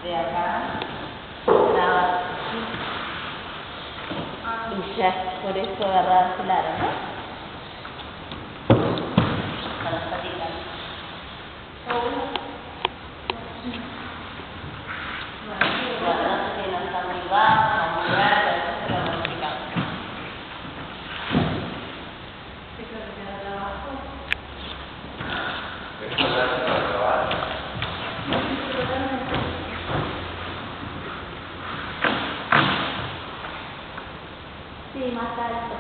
de acá, nada, y ya por eso agarraba el aro, ¿no? Con las patitas. Bueno, no sé si no está muy bajo o muy alto, después se lo modificamos. Sí, más alto.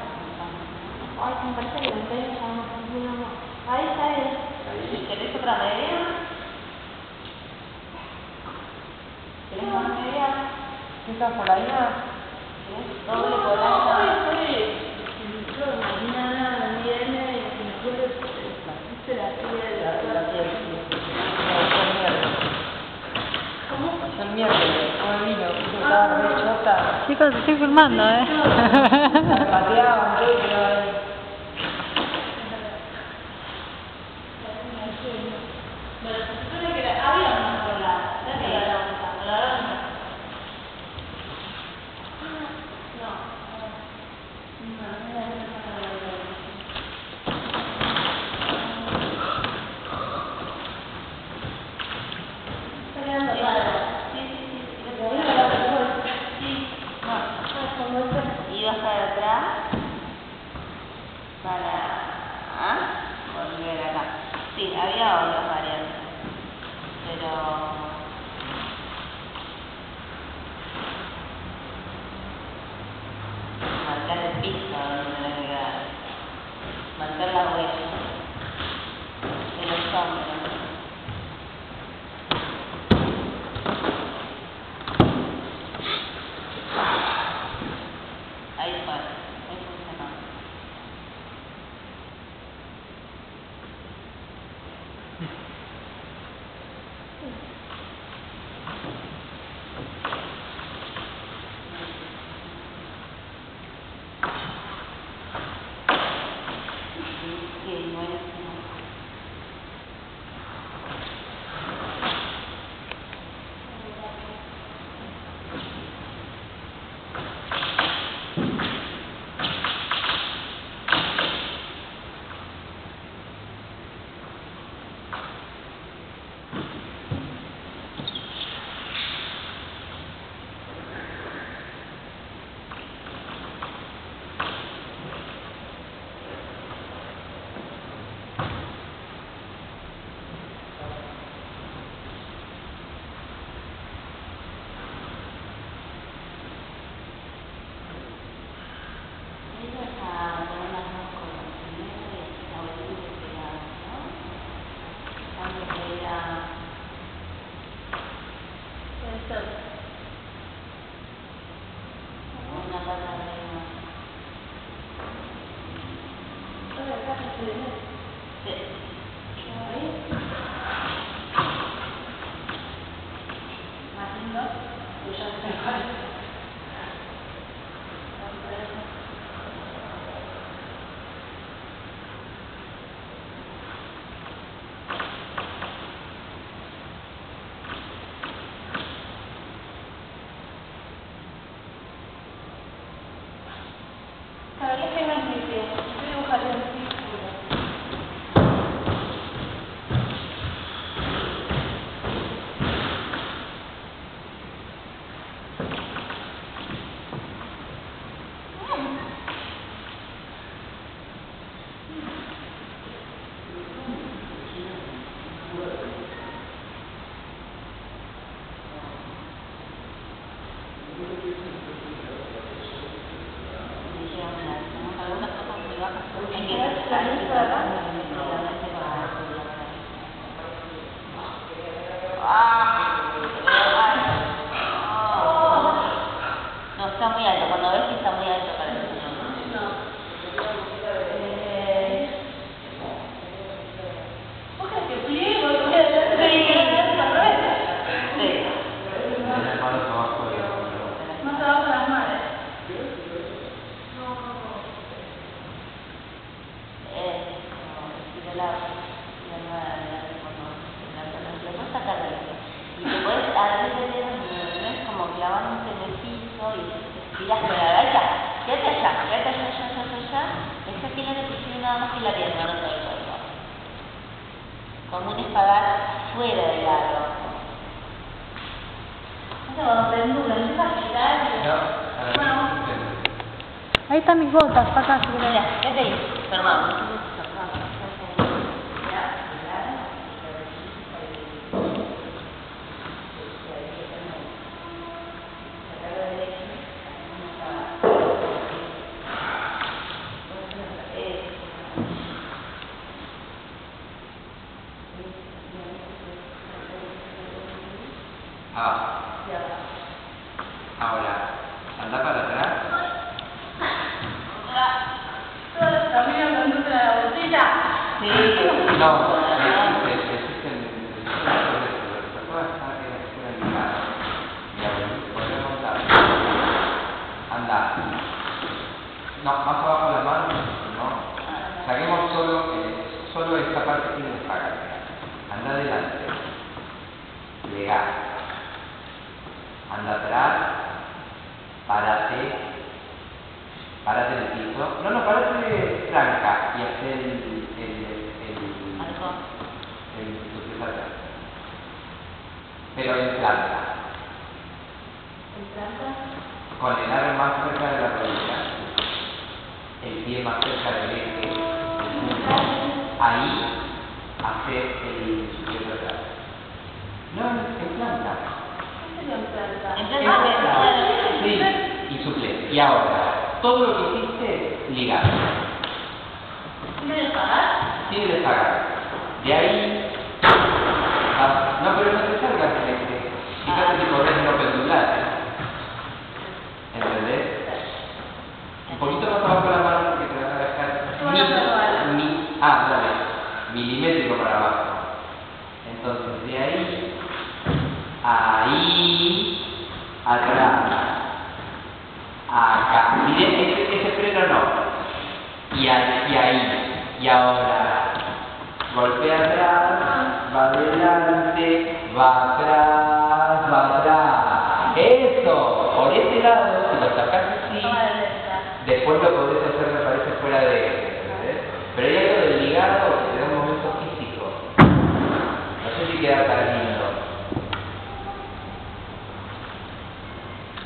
Ay, me parece que la peli ya no funciona más. Ahí está él. ¿Querés otra media? ¿Querés más media? ¿Esta polaina? ¿Querés doble polaina? Yo mañana viene y me acuerdo que la piel. ¿Cómo? El miércoles, como vino, que estaba re chota. Chicos, estoy filmando, La pateaban, todo, pero ahí. Bueno, se supone que había una sola. La que la usando, la verdad no. Y baja de atrás para volver acá. Sí, había otras variantes, pero marcar el piso donde tenés que dar, marcar la huella de los hombros. Ahí fue, ahí funcionó. Sí, buenísimo. Una pata arriba. Sí. Más lindo, pues ya se igual. Para que tengan vídeo, yo dibujaría un círculo. Algunas cosas muy bajas hay que ¿Quieres respetar la y lista de acá? realmente con la seguridad. No, está muy alto. Cuando ves que está muy alto para el señor. ¿Vos crees que pliego y voy a hacer la rueda? Sí. Más abajo las madres. Después sacar de eso. Y te puedes abrir el dedo Tiras con la derecha. Quédate allá. Esa tiene que posicionar nada más que la pierna, no todo el cuerpo. Como un espagar fuera del lado. No, péndulo, no es girar. Bueno. Ahí están mis botas, para acá. Mira, quédate ahí. Formamos. Ahora, anda para atrás. Sí. No, existe el anda. No, más abajo la mano, no. Saquemos solo esta parte tiene que sacar. Anda adelante. Llega. Anda atrás. Párate en el piso. No, párate tranca y haz el atrás. Pero en planta. Con el aro más cerca de la rodilla. El pie más cerca del eje. Ahí hace el pie atrás. No, en planta. Sí, y suple. Y ahora, todo lo que hiciste, ligar. Tiene que pagar. De ahí. No, pero no te salgas de este. Fíjate si corres no pendular. ¿Entendés? Un poquito más abajo la mano porque te van a dejar dale. Milimétrico para abajo. Entonces, de ahí. Ahí, atrás, acá. Miren, ese freno no. Y ahí. Y ahora, golpea atrás, va adelante, va atrás. Eso, por este lado, si lo sacas así, después lo podés hacer, me parece, fuera de ¿entendés? Pero hay algo del ligado que te da un momento físico. No sé si queda tan lindo.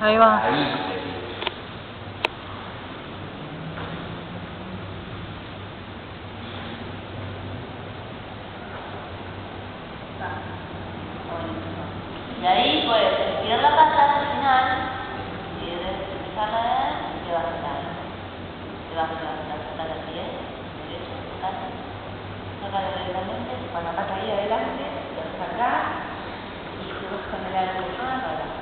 Ahí va. Ahí. Y ahí puedes estirar la pata al final y dejarla y te vas a sacar el pie derecho, sacar directamente con la pata ahí adelante, lo sacás y te vas con el aro para atrás.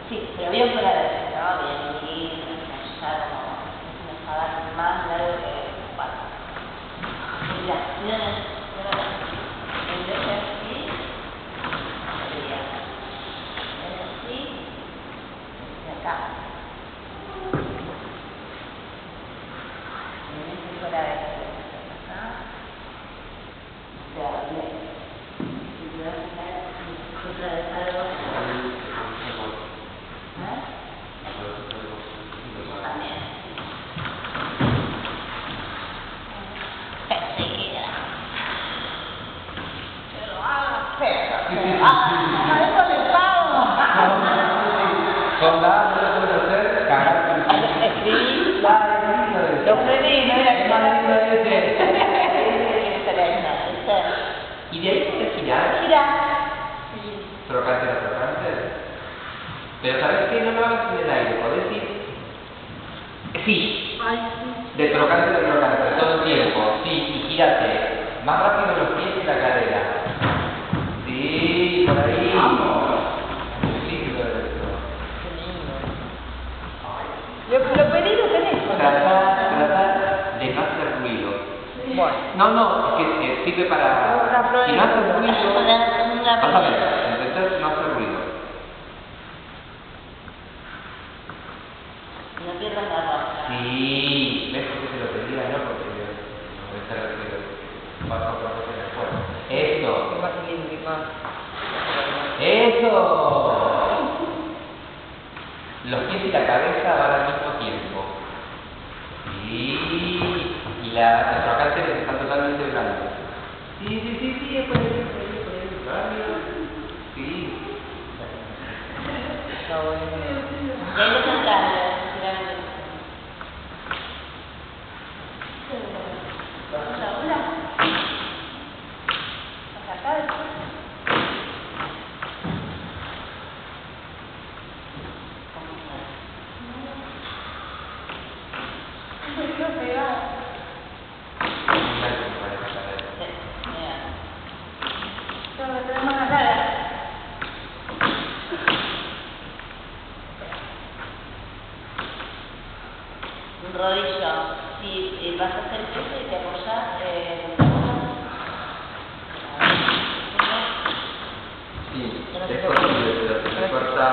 Sí, pero bien por la derecha, ¿no? Bien, ya como es un espagar más largo que la pata. Mira, en vez de así, sería así, y acá. En vez de por la derecha, acá, ya, bien. Si te vas a sacar, otra vez algo. Con la no lo puedo hacer, cagar. Escribí. Lo frené, no era que más lindo de ese. Y de ahí puedes girar. Trocante. Pero ¿sabes qué? No lo hagas en el aire, podés ir. Sí. De trocante, todo el tiempo. Sí, y gírate. Más rápido los pies y la cadera. Sí, por ahí. Lo pedido tenés. Trata de no hacer ruido. Bueno. No, es que sirve para... Si no haces ruido... Vas a ver, empezar no hacer ruido. No pierdas la ropa. Sí, ves por qué te lo pedía, no porque yo no voy a estar ruido. Vas a poner después. Eso. Más cilíndrico. Eso. los pies y la cabeza van al mismo tiempo. Sí. Y los trocánteres están totalmente blancos. Sí, es por ahí. Rápido. Sí. Está bueno. Y ahí lo central, un rodillo, si vas a hacer peso y te apoyas, Sí, es posible, pero se corta,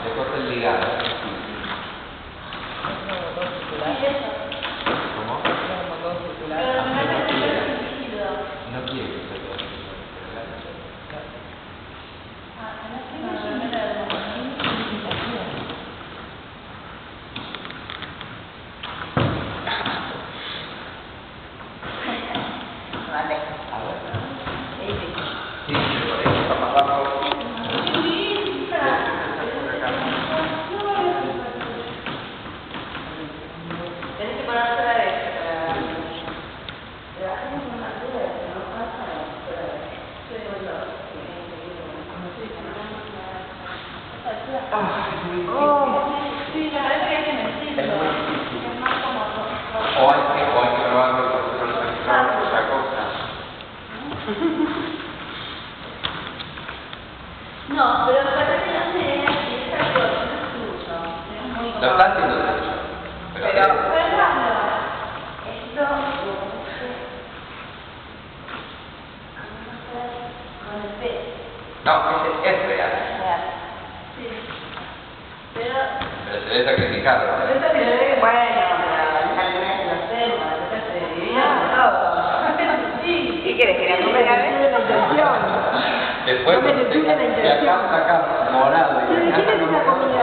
se corta el ligado. ¿Cómo? No quiere que se corte. Sí, por ahí está más abajo. tenés que poner otra vez sí, la verdad que hay que mentirlo. Es más cómodo. O hay que probarlo con otra cosa. No, pero para que no sé, esta cosa no es tuyo. Es muy Lo está haciendo tuyo. Pero esto con el peso. no, ese es real. Sí. Pero Pero se debe sacrificar, ¿no? bueno, ¿qué querés que la primera vez? Después de acá saca morado y de acá ¿Quién es esa comida?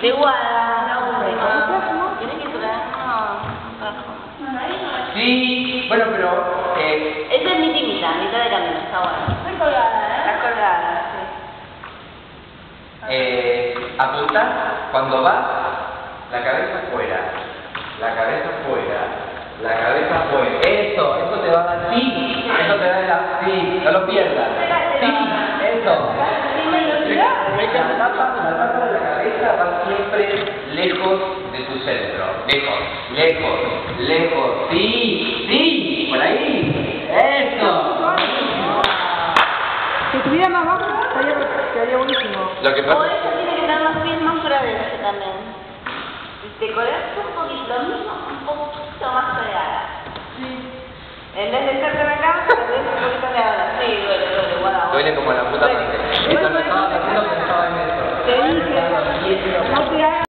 De Guada, la última. ¿Tienes que traernos un trajo? Sí, bueno, pero Esa es mi timita, mitad de camino, está bueno. Está colgada, Está colgada, sí. apuntás cuando vas, la cabeza fuera, la cabeza fuera, la cabeza fuera. Eso te va a dar sí, eso te da sí, no lo pierdas. Sí, eso. La tapa de la cabeza va siempre lejos de tu centro. Lejos. Sí, por ahí. Eso. Si estuviera más bajo, estaría buenísimo. Lo que O pasa ella tiene que estar los pies más para adentro también. Si te colgas un poquito, lo mismo, un poquito más colgada. Sí. En vez de estarte en la cama, te pones un poquito de ahora. Sí, duele, guarda. duele como la puta madre. Cuando estaba haciendo pensaba en eso. Te dije, no te hagas.